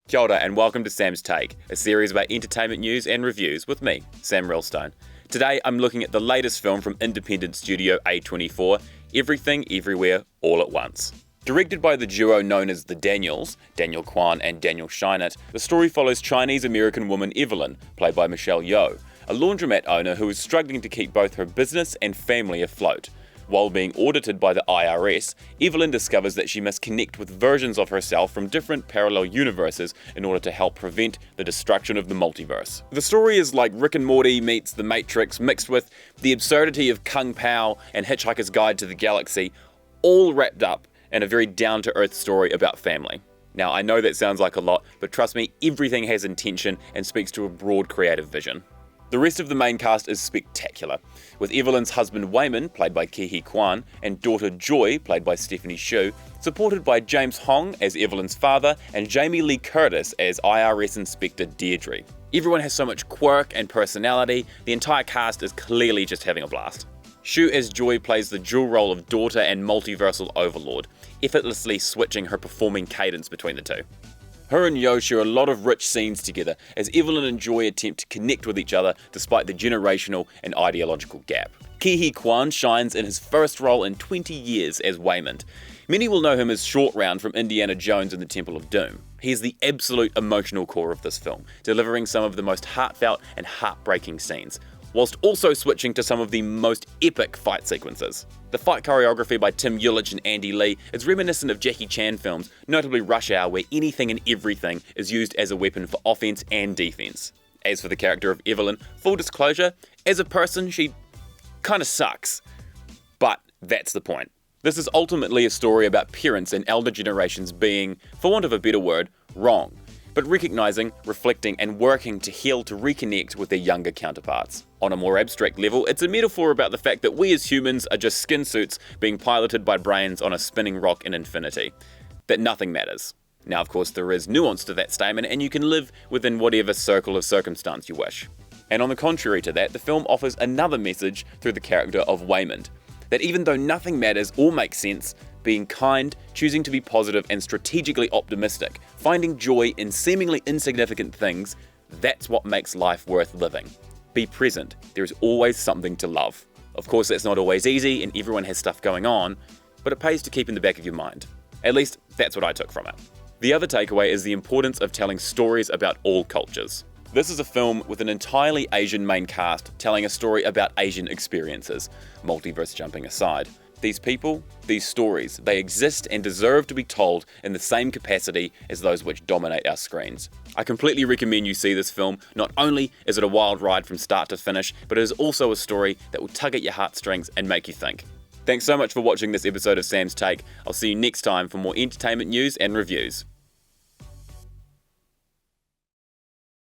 Kia ora and welcome to Sam's Take, a series about entertainment news and reviews with me, Sam Rillstone. Today I'm looking at the latest film from independent studio A24, Everything Everywhere All at Once. Directed by the duo known as the Daniels, Daniel Kwan and Daniel Scheinert, the story follows Chinese-American woman Evelyn, played by Michelle Yeoh, a laundromat owner who is struggling to keep both her business and family afloat. While being audited by the IRS, Evelyn discovers that she must connect with versions of herself from different parallel universes in order to help prevent the destruction of the multiverse. The story is like Rick and Morty meets The Matrix mixed with the absurdity of Kung Pao and Hitchhiker's Guide to the Galaxy, all wrapped up in a very down-to-earth story about family. Now, I know that sounds like a lot, but trust me, everything has intention and speaks to a broad creative vision. The rest of the main cast is spectacular, with Evelyn's husband Waymond, played by Huy Quan, and daughter Joy, played by Stephanie Hsu, supported by James Hong as Evelyn's father and Jamie Lee Curtis as IRS Inspector Deirdre. Everyone has so much quirk and personality, the entire cast is clearly just having a blast. Hsu as Joy plays the dual role of daughter and multiversal overlord, effortlessly switching her performing cadence between the two. Her and Yeoh share a lot of rich scenes together as Evelyn and Joy attempt to connect with each other despite the generational and ideological gap. Huy Quan shines in his first role in 20 years as Waymond. Many will know him as Short Round from Indiana Jones and the Temple of Doom. He is the absolute emotional core of this film, delivering some of the most heartfelt and heartbreaking scenes, whilst also switching to some of the most epic fight sequences. The fight choreography by Tim Yulich and Andy Lee is reminiscent of Jackie Chan films, notably Rush Hour, where anything and everything is used as a weapon for offense and defense. As for the character of Evelyn, full disclosure, as a person she kinda sucks. But that's the point. This is ultimately a story about parents and elder generations being, for want of a better word, wrong, but recognizing, reflecting, and working to heal to reconnect with their younger counterparts. On a more abstract level, it's a metaphor about the fact that we as humans are just skin suits being piloted by brains on a spinning rock in infinity. That nothing matters. Now, of course, there is nuance to that statement, and you can live within whatever circle of circumstance you wish. And on the contrary to that, the film offers another message through the character of Waymond, that even though nothing matters or makes sense, being kind, choosing to be positive and strategically optimistic, finding joy in seemingly insignificant things, that's what makes life worth living. Be present, there is always something to love. Of course, that's not always easy and everyone has stuff going on, but it pays to keep in the back of your mind. At least, that's what I took from it. The other takeaway is the importance of telling stories about all cultures. This is a film with an entirely Asian main cast telling a story about Asian experiences, multiverse jumping aside. These people, these stories, they exist and deserve to be told in the same capacity as those which dominate our screens. I completely recommend you see this film. Not only is it a wild ride from start to finish, but it is also a story that will tug at your heartstrings and make you think. Thanks so much for watching this episode of Sam's Take. I'll see you next time for more entertainment news and reviews.